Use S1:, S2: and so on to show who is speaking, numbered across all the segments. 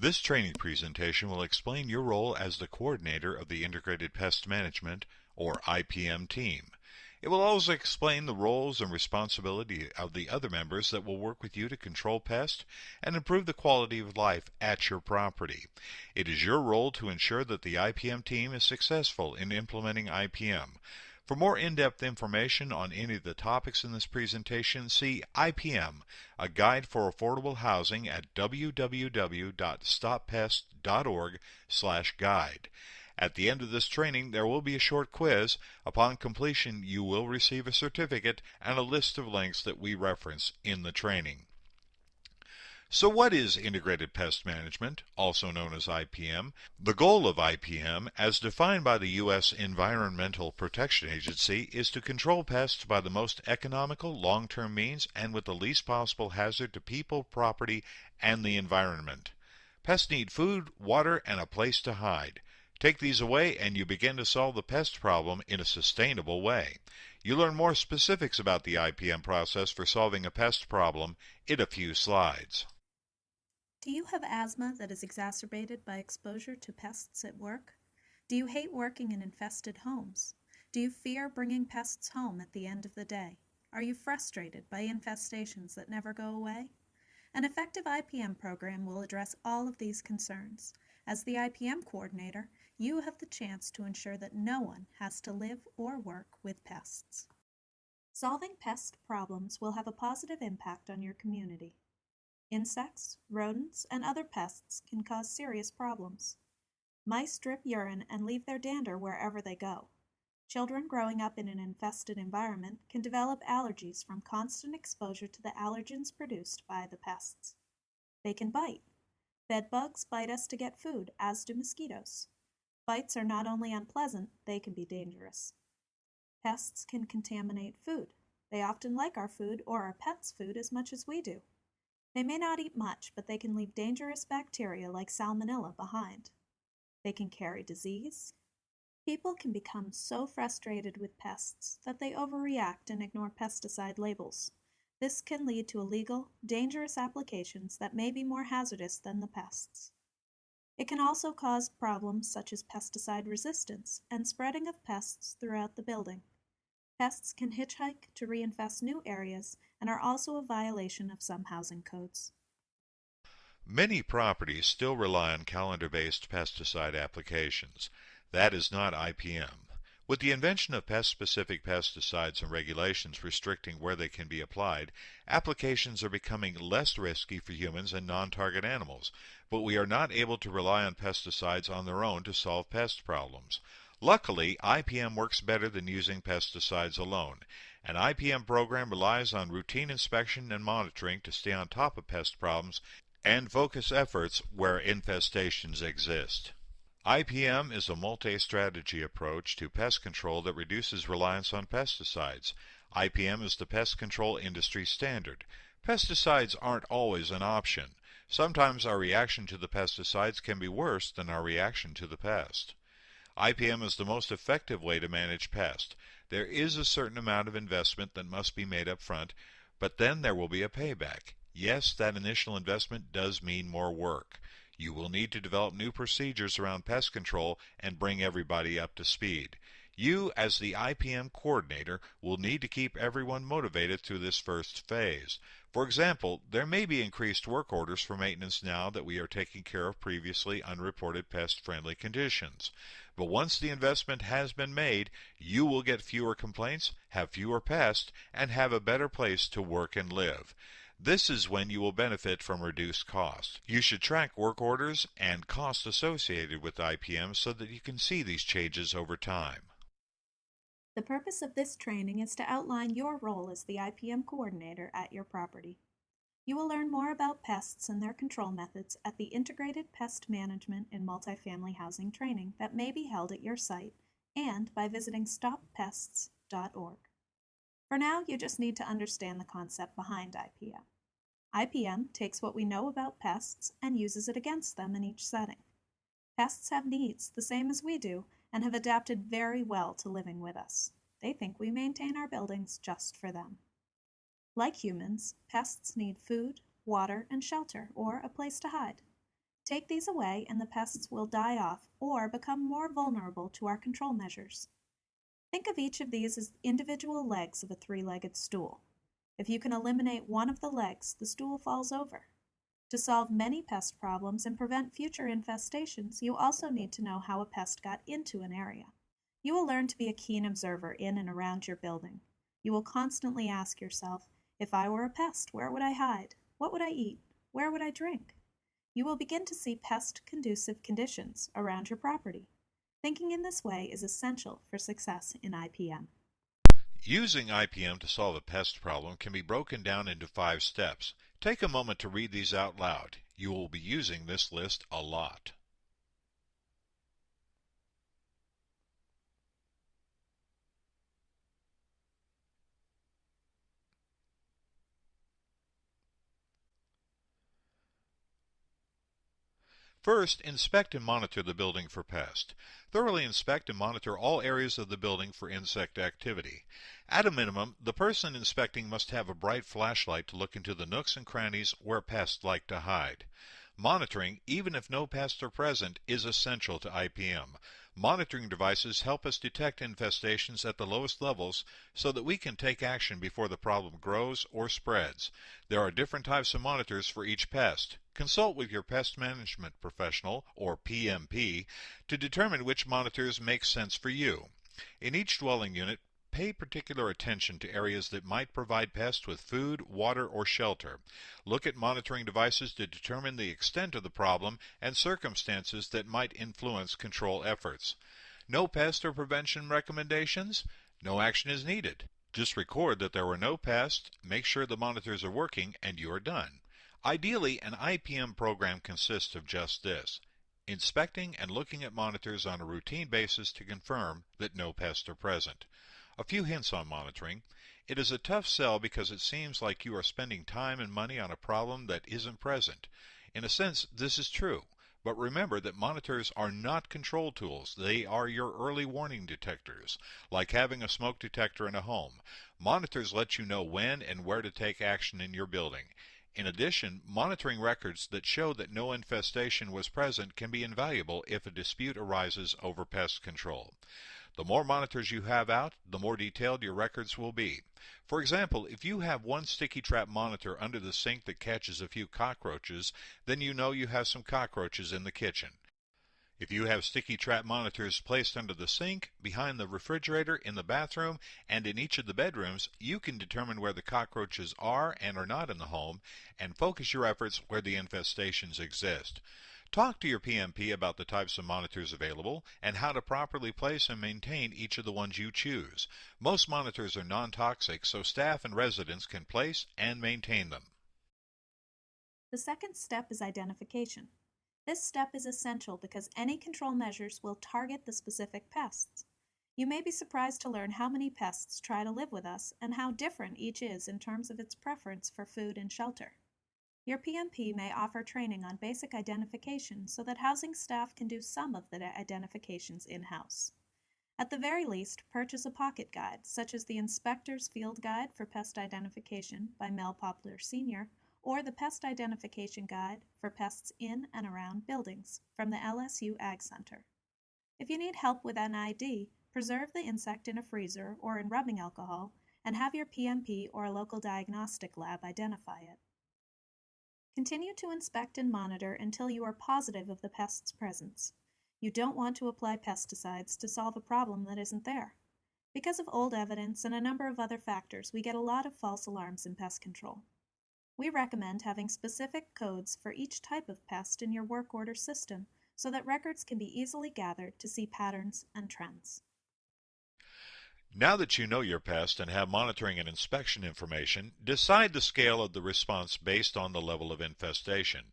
S1: This training presentation will explain your role as the coordinator of the Integrated Pest Management, or IPM team. It will also explain the roles and responsibility of the other members that will work with you to control pests and improve the quality of life at your property. It is your role to ensure that the IPM team is successful in implementing IPM. For more in-depth information on any of the topics in this presentation, see IPM, a guide for affordable housing at www.stoppest.org/guide. At the end of this training, there will be a short quiz. Upon completion, you will receive a certificate and a list of links that we reference in the training. So what is Integrated Pest Management, also known as IPM? The goal of IPM, as defined by the U.S. Environmental Protection Agency, is to control pests by the most economical long-term means and with the least possible hazard to people, property, and the environment. Pests need food, water, and a place to hide. Take these away and you begin to solve the pest problem in a sustainable way. You learn more specifics about the IPM process for solving a pest problem in a few slides.
S2: Do you have asthma that is exacerbated by exposure to pests at work? Do you hate working in infested homes? Do you fear bringing pests home at the end of the day? Are you frustrated by infestations that never go away? An effective IPM program will address all of these concerns. As the IPM coordinator, you have the chance to ensure that no one has to live or work with pests. Solving pest problems will have a positive impact on your community. Insects, rodents, and other pests can cause serious problems. Mice drip urine and leave their dander wherever they go. Children growing up in an infested environment can develop allergies from constant exposure to the allergens produced by the pests. They can bite. Bed bugs bite us to get food, as do mosquitoes. Bites are not only unpleasant, they can be dangerous. Pests can contaminate food. They often like our food or our pets' food as much as we do. They may not eat much, but they can leave dangerous bacteria like salmonella behind. They can carry disease. People can become so frustrated with pests that they overreact and ignore pesticide labels. This can lead to illegal, dangerous applications that may be more hazardous than the pests. It can also cause problems such as pesticide resistance and spreading of pests throughout the building. Pests can hitchhike to reinfest new areas and are also a violation of some housing codes.
S1: Many properties still rely on calendar-based pesticide applications. That is not IPM. With the invention of pest-specific pesticides and regulations restricting where they can be applied, applications are becoming less risky for humans and non-target animals, but we are not able to rely on pesticides on their own to solve pest problems. Luckily, IPM works better than using pesticides alone. An IPM program relies on routine inspection and monitoring to stay on top of pest problems and focus efforts where infestations exist. IPM is a multi-strategy approach to pest control that reduces reliance on pesticides. IPM is the pest control industry standard. Pesticides aren't always an option. Sometimes our reaction to the pesticides can be worse than our reaction to the pest. IPM is the most effective way to manage pests. There is a certain amount of investment that must be made up front, but then there will be a payback. Yes, that initial investment does mean more work. You will need to develop new procedures around pest control and bring everybody up to speed. You, as the IPM coordinator, will need to keep everyone motivated through this first phase. For example, there may be increased work orders for maintenance now that we are taking care of previously unreported pest-friendly conditions. But once the investment has been made, you will get fewer complaints, have fewer pests, and have a better place to work and live. This is when you will benefit from reduced costs. You should track work orders and costs associated with IPM so that you can see these changes over time.
S2: The purpose of this training is to outline your role as the IPM coordinator at your property. You will learn more about pests and their control methods at the Integrated Pest Management in Multifamily Housing training that may be held at your site and by visiting StopPests.org. For now, you just need to understand the concept behind IPM. IPM takes what we know about pests and uses it against them in each setting. Pests have needs the same as we do and have adapted very well to living with us. They think we maintain our buildings just for them. Like humans, pests need food, water, and shelter, or a place to hide. Take these away and the pests will die off or become more vulnerable to our control measures. Think of each of these as individual legs of a three-legged stool. If you can eliminate one of the legs, the stool falls over. To solve many pest problems and prevent future infestations, you also need to know how a pest got into an area. You will learn to be a keen observer in and around your building. You will constantly ask yourself, if I were a pest, where would I hide? What would I eat? Where would I drink? You will begin to see pest-conducive conditions around your property. Thinking in this way is essential for success in IPM.
S1: Using IPM to solve a pest problem can be broken down into 5 steps. Take a moment to read these out loud. You will be using this list a lot. First, inspect and monitor the building for pests. Thoroughly inspect and monitor all areas of the building for insect activity. At a minimum, the person inspecting must have a bright flashlight to look into the nooks and crannies where pests like to hide. Monitoring, even if no pests are present, is essential to IPM. Monitoring devices help us detect infestations at the lowest levels so that we can take action before the problem grows or spreads. There are different types of monitors for each pest. Consult with your pest management professional, or PMP, to determine which monitors make sense for you. In each dwelling unit, pay particular attention to areas that might provide pests with food, water, or shelter. Look at monitoring devices to determine the extent of the problem and circumstances that might influence control efforts. No pest or prevention recommendations? No action is needed. Just record that there were no pests, make sure the monitors are working, and you're done. Ideally, an IPM program consists of just this: inspecting and looking at monitors on a routine basis to confirm that no pests are present. A few hints on monitoring. It is a tough sell because it seems like you are spending time and money on a problem that isn't present. In a sense, this is true, but remember that monitors are not control tools. They are your early warning detectors, like having a smoke detector in a home. Monitors let you know when and where to take action in your building. In addition, monitoring records that show that no infestation was present can be invaluable if a dispute arises over pest control. The more monitors you have out, the more detailed your records will be. For example, if you have one sticky trap monitor under the sink that catches a few cockroaches, then you know you have some cockroaches in the kitchen. If you have sticky trap monitors placed under the sink, behind the refrigerator, in the bathroom, and in each of the bedrooms, you can determine where the cockroaches are and are not in the home, and focus your efforts where the infestations exist. Talk to your PMP about the types of monitors available and how to properly place and maintain each of the ones you choose. Most monitors are non-toxic, so staff and residents can place and maintain them.
S2: The second step is identification. This step is essential because any control measures will target the specific pests. You may be surprised to learn how many pests try to live with us and how different each is in terms of its preference for food and shelter. Your PMP may offer training on basic identification so that housing staff can do some of the identifications in-house. At the very least, purchase a pocket guide, such as the Inspector's Field Guide for Pest Identification by Mel Poplar Sr., or the Pest Identification Guide for Pests in and Around Buildings from the LSU Ag Center. If you need help with an ID, preserve the insect in a freezer or in rubbing alcohol and have your PMP or a local diagnostic lab identify it. Continue to inspect and monitor until you are positive of the pest's presence. You don't want to apply pesticides to solve a problem that isn't there. Because of old evidence and a number of other factors, we get a lot of false alarms in pest control. We recommend having specific codes for each type of pest in your work order system so that records can be easily gathered to see patterns and trends.
S1: Now that you know your pest and have monitoring and inspection information, decide the scale of the response based on the level of infestation.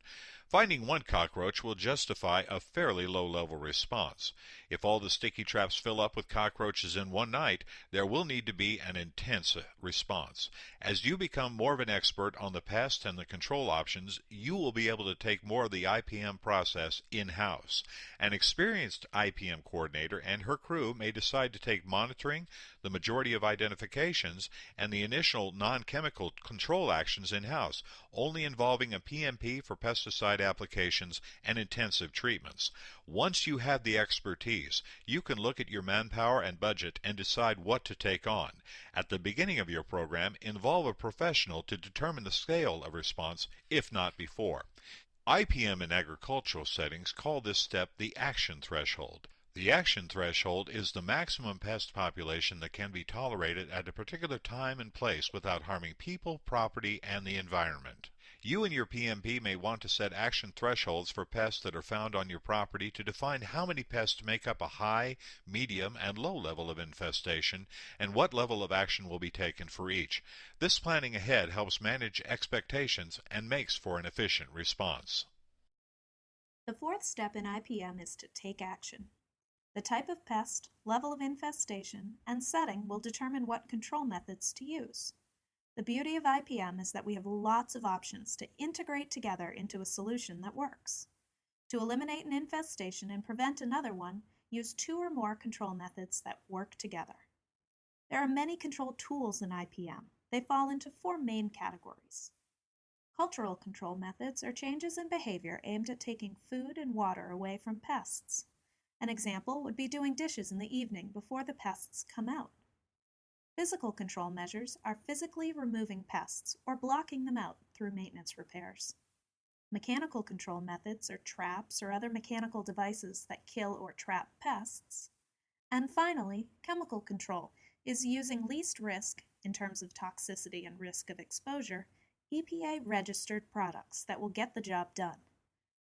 S1: Finding one cockroach will justify a fairly low-level response. If all the sticky traps fill up with cockroaches in one night, there will need to be an intense response. As you become more of an expert on the pest and the control options, you will be able to take more of the IPM process in-house. An experienced IPM coordinator and her crew may decide to take monitoring, the majority of identifications, and the initial non-chemical control actions in-house, only involving a PMP for pesticide pesticide applications and intensive treatments. Once you have the expertise, you can look at your manpower and budget and decide what to take on. At the beginning of your program, involve a professional to determine the scale of response, if not before. IPM in agricultural settings call this step the action threshold. The action threshold is the maximum pest population that can be tolerated at a particular time and place without harming people, property, and the environment. You and your PMP may want to set action thresholds for pests that are found on your property to define how many pests make up a high, medium, and low level of infestation, and what level of action will be taken for each. This planning ahead helps manage expectations and makes for an efficient response.
S2: The fourth step in IPM is to take action. The type of pest, level of infestation, and setting will determine what control methods to use. The beauty of IPM is that we have lots of options to integrate together into a solution that works. To eliminate an infestation and prevent another one, use 2 or more control methods that work together. There are many control tools in IPM. They fall into 4 main categories. Cultural control methods are changes in behavior aimed at taking food and water away from pests. An example would be doing dishes in the evening before the pests come out. Physical control measures are physically removing pests or blocking them out through maintenance repairs. Mechanical control methods are traps or other mechanical devices that kill or trap pests. And finally, chemical control is using least risk, in terms of toxicity and risk of exposure, EPA-registered products that will get the job done.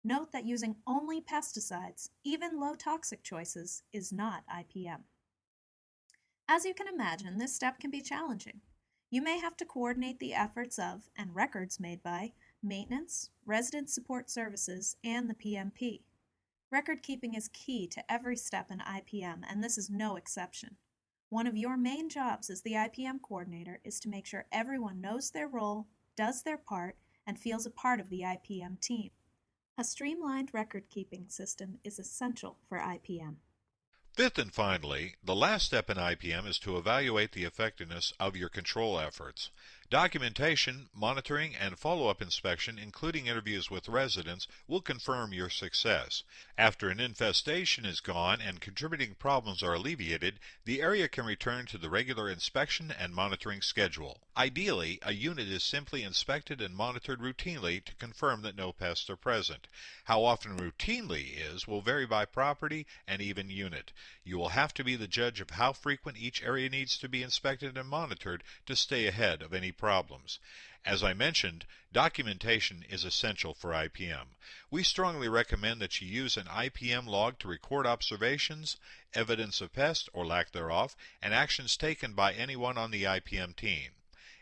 S2: Note that using only pesticides, even low-toxic choices, is not IPM. As you can imagine, this step can be challenging. You may have to coordinate the efforts of, and records made by, maintenance, resident support services, and the PMP. Record keeping is key to every step in IPM, and this is no exception. One of your main jobs as the IPM coordinator is to make sure everyone knows their role, does their part, and feels a part of the IPM team. A streamlined record-keeping system is essential for IPM.
S1: Fifth and finally, the last step in IPM is to evaluate the effectiveness of your control efforts. Documentation, monitoring, and follow-up inspection, including interviews with residents, will confirm your success. After an infestation is gone and contributing problems are alleviated, the area can return to the regular inspection and monitoring schedule. Ideally, a unit is simply inspected and monitored routinely to confirm that no pests are present. How often routinely is will vary by property and even unit. You will have to be the judge of how frequent each area needs to be inspected and monitored to stay ahead of any problems. As I mentioned, documentation is essential for IPM. We strongly recommend that you use an IPM log to record observations, evidence of pest or lack thereof, and actions taken by anyone on the IPM team.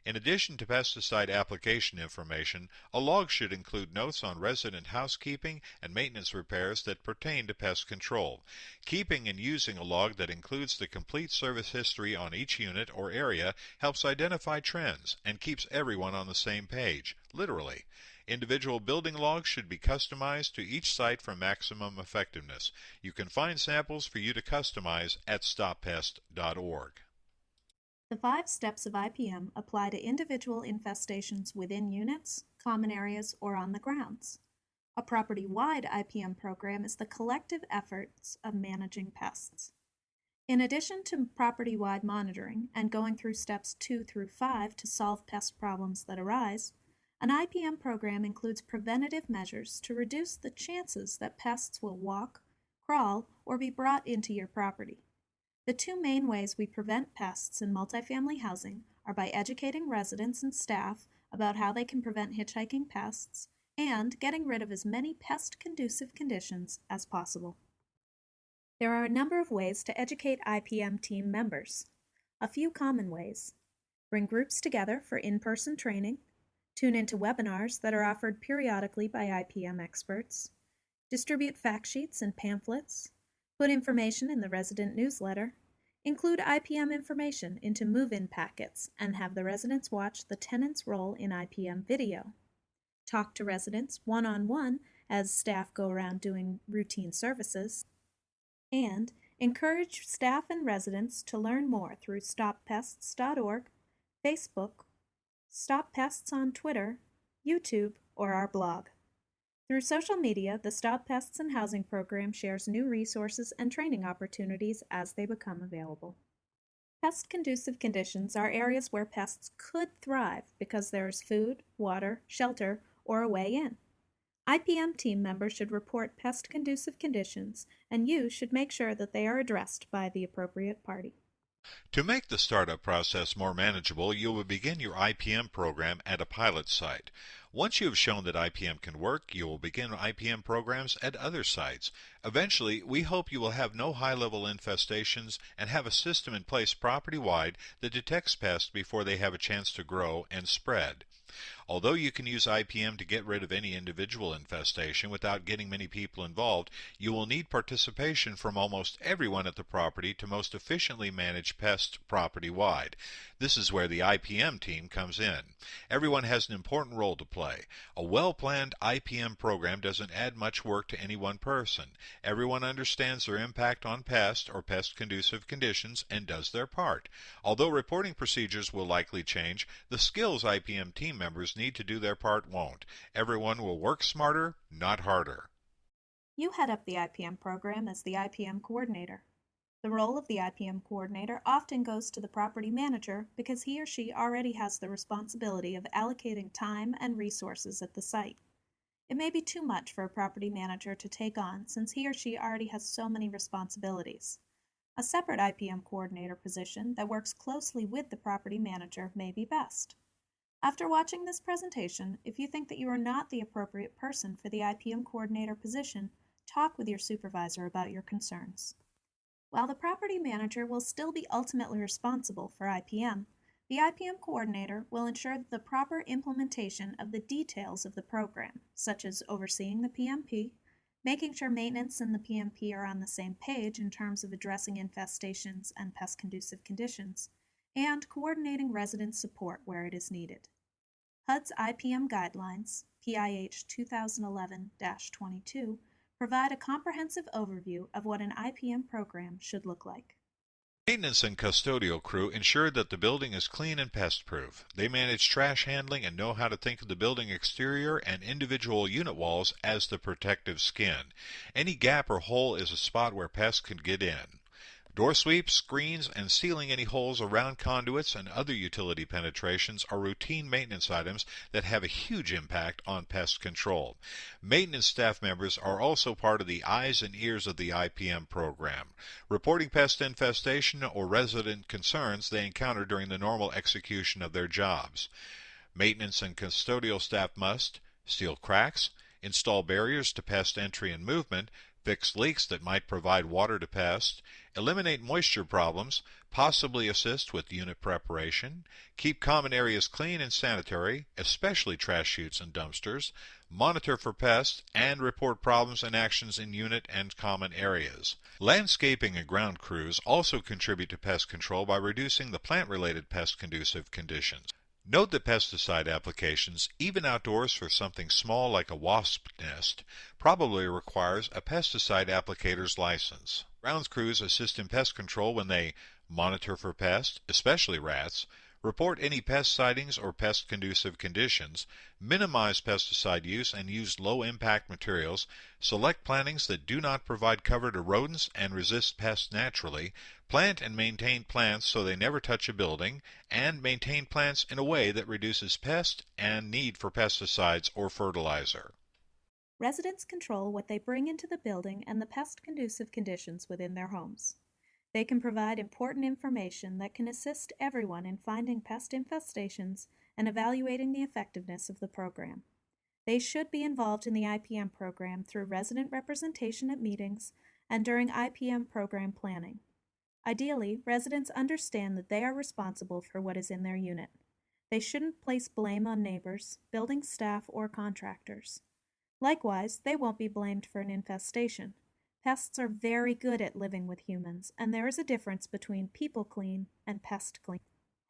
S1: In addition to pesticide application information, a log should include notes on resident housekeeping and maintenance repairs that pertain to pest control. Keeping and using a log that includes the complete service history on each unit or area helps identify trends and keeps everyone on the same page, literally. Individual building logs should be customized to each site for maximum effectiveness. You can find samples for you to customize at StopPest.org.
S2: The 5 steps of IPM apply to individual infestations within units, common areas, or on the grounds. A property-wide IPM program is the collective efforts of managing pests. In addition to property-wide monitoring and going through steps 2 through 5 to solve pest problems that arise, an IPM program includes preventative measures to reduce the chances that pests will walk, crawl, or be brought into your property. The 2 main ways we prevent pests in multifamily housing are by educating residents and staff about how they can prevent hitchhiking pests and getting rid of as many pest-conducive conditions as possible. There are a number of ways to educate IPM team members. A few common ways: bring groups together for in-person training, tune into webinars that are offered periodically by IPM experts, distribute fact sheets and pamphlets, put information in the resident newsletter, include IPM information into move-in packets, and have the residents watch the tenant's role in IPM video. Talk to residents one-on-one as staff go around doing routine services, and encourage staff and residents to learn more through StopPests.org, Facebook, Stop Pests on Twitter, YouTube, or our blog. Through social media, the Stop Pests and Housing program shares new resources and training opportunities as they become available. Pest-conducive conditions are areas where pests could thrive because there is food, water, shelter, or a way in. IPM team members should report pest-conducive conditions, and you should make sure that they are addressed by the appropriate party.
S1: To make the startup process more manageable, you will begin your IPM program at a pilot site. Once you have shown that IPM can work, you will begin IPM programs at other sites. Eventually, we hope you will have no high-level infestations and have a system in place property-wide that detects pests before they have a chance to grow and spread. Although you can use IPM to get rid of any individual infestation without getting many people involved, you will need participation from almost everyone at the property to most efficiently manage pests property-wide. This is where the IPM team comes in. Everyone has an important role to play. A well-planned IPM program doesn't add much work to any one person. Everyone understands their impact on pest or pest-conducive conditions and does their part. Although reporting procedures will likely change, the skills IPM team members need to do their part won't. Everyone will work smarter, not harder.
S2: You head up the IPM program as the IPM coordinator. The role of the IPM coordinator often goes to the property manager because he or she already has the responsibility of allocating time and resources at the site. It may be too much for a property manager to take on since he or she already has so many responsibilities. A separate IPM coordinator position that works closely with the property manager may be best. After watching this presentation, if you think that you are not the appropriate person for the IPM coordinator position, talk with your supervisor about your concerns. While the property manager will still be ultimately responsible for IPM, the IPM coordinator will ensure the proper implementation of the details of the program, such as overseeing the PMP, making sure maintenance and the PMP are on the same page in terms of addressing infestations and pest-conducive conditions, and coordinating resident support where it is needed. HUD's IPM guidelines, PIH 2011-22, provide a comprehensive overview of what an IPM program should look like.
S1: Maintenance and custodial crew ensure that the building is clean and pest-proof. They manage trash handling and know how to think of the building exterior and individual unit walls as the protective skin. Any gap or hole is a spot where pests can get in. Door sweeps, screens, and sealing any holes around conduits and other utility penetrations are routine maintenance items that have a huge impact on pest control. Maintenance staff members are also part of the eyes and ears of the IPM program, reporting pest infestation or resident concerns they encounter during the normal execution of their jobs. Maintenance and custodial staff must seal cracks, install barriers to pest entry and movement, fix leaks that might provide water to pests, eliminate moisture problems, possibly assist with unit preparation, keep common areas clean and sanitary, especially trash chutes and dumpsters, monitor for pests, and report problems and actions in unit and common areas. Landscaping and ground crews also contribute to pest control by reducing the plant-related pest-conducive conditions. Note that pesticide applications, even outdoors for something small like a wasp nest, probably requires a pesticide applicator's license. Grounds crews assist in pest control when they monitor for pests, especially rats, report any pest sightings or pest-conducive conditions, minimize pesticide use and use low-impact materials, select plantings that do not provide cover to rodents and resist pests naturally, plant and maintain plants so they never touch a building, and maintain plants in a way that reduces pest and need for pesticides or fertilizer.
S2: Residents control what they bring into the building and the pest-conducive conditions within their homes. They can provide important information that can assist everyone in finding pest infestations and evaluating the effectiveness of the program. They should be involved in the IPM program through resident representation at meetings and during IPM program planning. Ideally, residents understand that they are responsible for what is in their unit. They shouldn't place blame on neighbors, building staff, or contractors. Likewise, they won't be blamed for an infestation. Pests are very good at living with humans, and there is a difference between people clean and pest clean.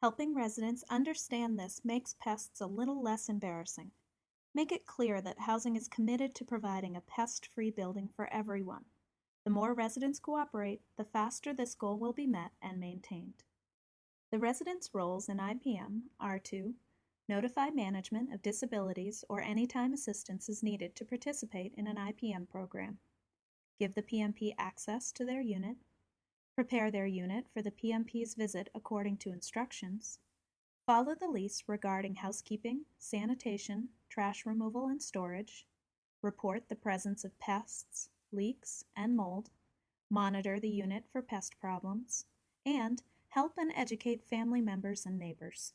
S2: Helping residents understand this makes pests a little less embarrassing. Make it clear that housing is committed to providing a pest-free building for everyone. The more residents cooperate, the faster this goal will be met and maintained. The residents' roles in IPM are to Notify management of disabilities or any time assistance is needed to participate in an IPM program. Give the PMP access to their unit. Prepare their unit for the PMP's visit according to instructions. Follow the lease regarding housekeeping, sanitation, trash removal and storage. Report the presence of pests, leaks, and mold. Monitor the unit for pest problems. And help and educate family members and neighbors.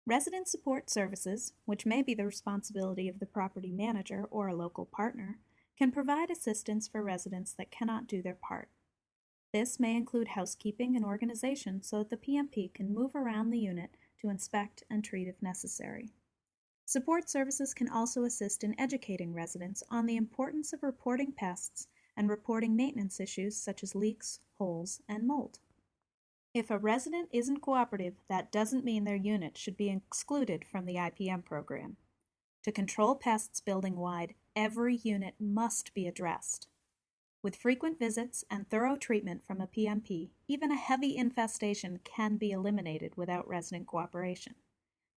S2: Resident support services, which may be the responsibility of the property manager or a local partner, can provide assistance for residents that cannot do their part. This may include housekeeping and organization so that the PMP can move around the unit to inspect and treat if necessary. Support services can also assist in educating residents on the importance of reporting pests and reporting maintenance issues such as leaks, holes, and mold. If a resident isn't cooperative, that doesn't mean their unit should be excluded from the IPM program. To control pests building-wide, every unit must be addressed. With frequent visits and thorough treatment from a PMP, even a heavy infestation can be eliminated without resident cooperation.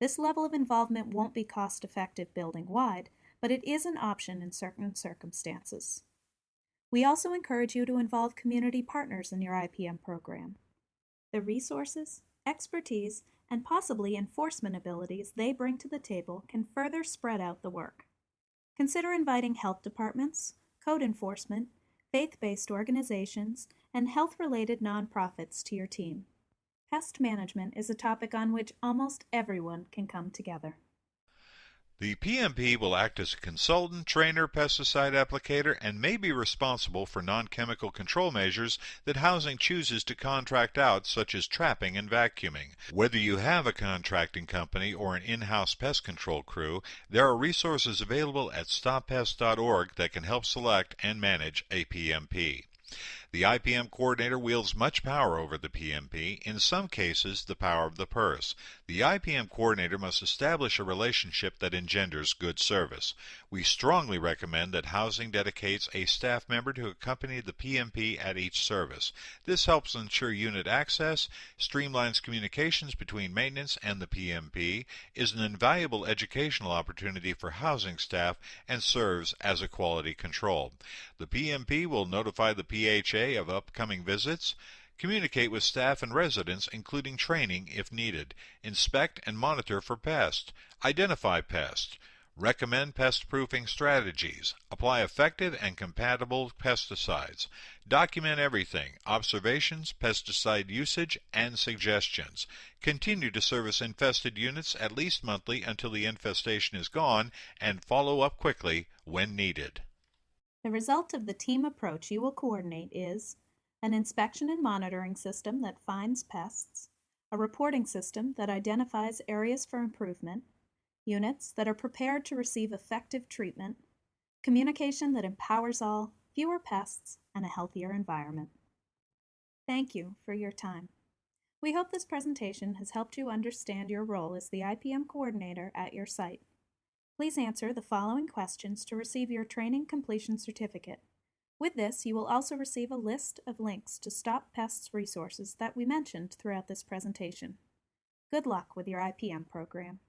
S2: This level of involvement won't be cost-effective building-wide, but it is an option in certain circumstances. We also encourage you to involve community partners in your IPM program. The resources, expertise, and possibly enforcement abilities they bring to the table can further spread out the work. Consider inviting health departments, code enforcement, faith-based organizations, and health-related nonprofits to your team. Pest management is a topic on which almost everyone can come together.
S1: The PMP will act as a consultant, trainer, pesticide applicator, and may be responsible for non-chemical control measures that housing chooses to contract out, such as trapping and vacuuming. Whether you have a contracting company or an in-house pest control crew, there are resources available at StopPests.org that can help select and manage a PMP. The IPM coordinator wields much power over the PMP, in some cases the power of the purse. The IPM coordinator must establish a relationship that engenders good service. We strongly recommend that housing dedicates a staff member to accompany the PMP at each service. This helps ensure unit access, streamlines communications between maintenance and the PMP, is an invaluable educational opportunity for housing staff, and serves as a quality control. The PMP will notify the PHA of upcoming visits, communicate with staff and residents, including training if needed, inspect and monitor for pests, identify pests, recommend pest-proofing strategies, apply effective and compatible pesticides, document everything, observations, pesticide usage, and suggestions, continue to service infested units at least monthly until the infestation is gone, and follow up quickly when needed.
S2: The result of the team approach you will coordinate is an inspection and monitoring system that finds pests, a reporting system that identifies areas for improvement, units that are prepared to receive effective treatment, communication that empowers all, fewer pests, and a healthier environment. Thank you for your time. We hope this presentation has helped you understand your role as the IPM coordinator at your site. Please answer the following questions to receive your training completion certificate. With this, you will also receive a list of links to Stop Pests resources that we mentioned throughout this presentation. Good luck with your IPM program.